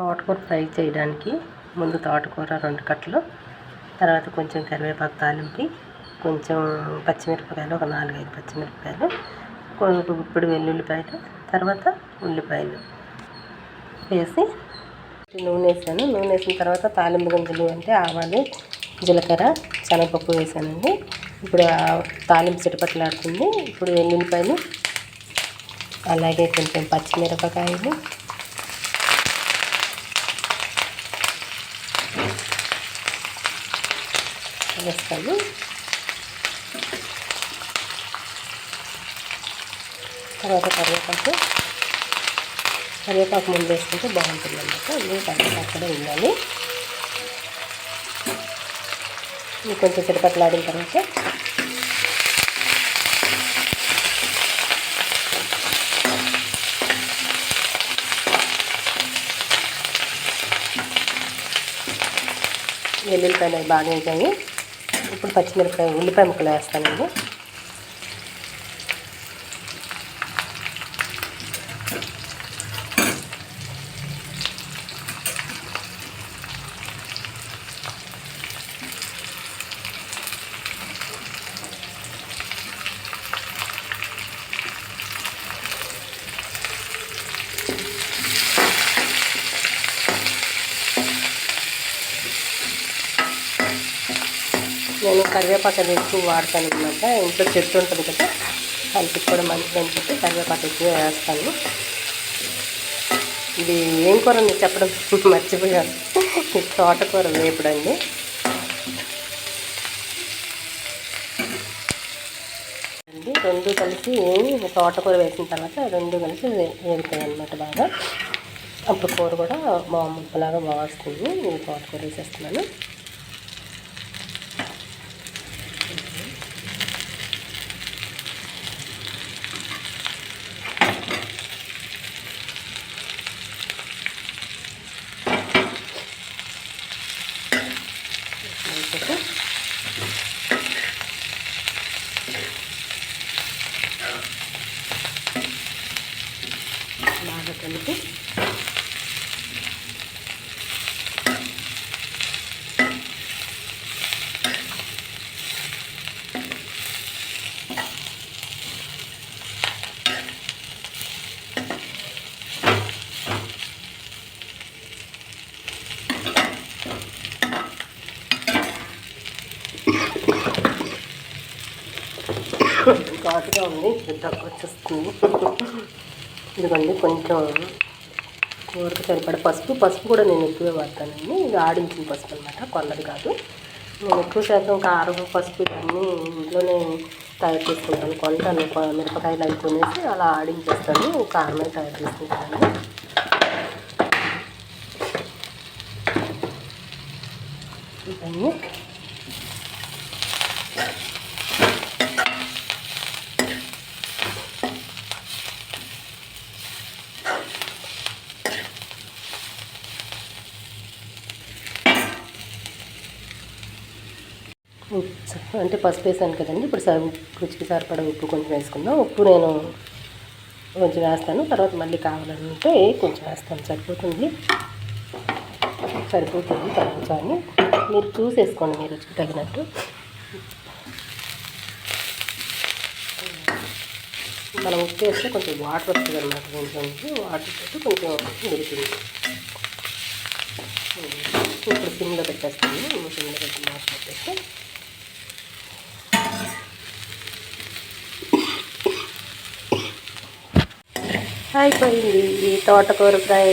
తోటకూర ఫ్రై చేయడానికి ముందు తోటకూర 2 కట్టలు, తర్వాత కొంచెం కరివేపాకు తాలింపు, కొంచెం పచ్చిమిరపకాయలు, ఒక 4-5 పచ్చిమిరపకాయలు, కొంచెం గుప్పెడు వెల్లుల్లిపాయలు, తర్వాత ఉల్లిపాయలు వేసి నూనె వేసాను. నూనె వేసిన తర్వాత తాలింపు గింజలు అంటే ఆవాలు, జీలకర్ర, శనగపప్పు వేసానండి. ఇప్పుడు తాలింపు చిటపట్లాడుతుంది. ఇప్పుడు వెల్లుల్లిపాయలు, అలాగే కొంచెం పచ్చిమిరపకాయలు, వేస్తాను. తర్వాత కరివేపాకు ముందు వేసుకుంటే బాగుంటుంది అన్నమాట. అందుకే కరివేపాకు కూడా ఉండాలి. కొంచెం చిటపట్లాడిన తర్వాత వెల్లుల్లిపాయలు బాగా వేసాయి. ఇప్పుడు ఉల్లిపాయ ముక్కలు వేస్తానండి. నేను కరివేపాకు ఎక్కువ వాడతాను అనమాట. ఇంట్లో చెట్టు ఉంటుంది కదా, కలిపి కూడా మంచిదని చెప్పి కరివేపాకు ఎక్కువ వేస్తాను. ఇది ఏం కూర నేను చెప్పడం మర్చిపోయాను. తోటకూర వేపుడండి. రెండు కలిసి తోటకూర వేసిన తర్వాత రెండు కలిసి వేగుతాయి అన్నమాట బాగా. అప్పుడు కూర కూడా ముక్కలాగా బాగా వస్తుంది. నేను తోటకూర వేసేస్తున్నాను. బాగా కలిపి ఘాటుగా ఉంది, దగ్గర వచ్చేస్తుంది. ఇదిగోండి కొంచెం కూరకు సరిపడ పసుపు కూడా నేను ఎక్కువే వాడతానండి. ఇది ఆడించిన పసుపు అనమాట, కొన్నది కాదు. నేను ఎక్కువ శాతం కారం, పసుపు ఇవన్నీ ఇంట్లోనే తయారు చేసుకుంటాను. కొంటాను మిరపకాయలు అవి కొనేసి అలా ఆడించేస్తాను. కారమే తయారు చేసుకుంటాను. ఇవన్నీ అంటే పసుపు వేసాను కదండి. ఇప్పుడు రుచికి సరిపడా ఉప్పు కొంచెం వేసుకుందాం. ఉప్పు నేను కొంచెం వేస్తాను, తర్వాత మళ్ళీ కావాలంటే కొంచెం వేస్తాను. సరిపోతుంది కొంచెం మీరు చూసేసుకోండి, మీ రుచికి తగినట్టు. మనం ఉప్పు వేస్తే కొంచెం వాటర్ వస్తుంది అన్నమాట. కొంచెం వాటర్ పెట్టి కొంచెం ఉడుకుతుంది. ఇప్పుడు సిమ్లో పెట్టేస్తాను. సిమ్లో పెట్టి వాటర్ పెట్టేస్తే అయిపోయింది ఈ తోటకూర ఫ్రై.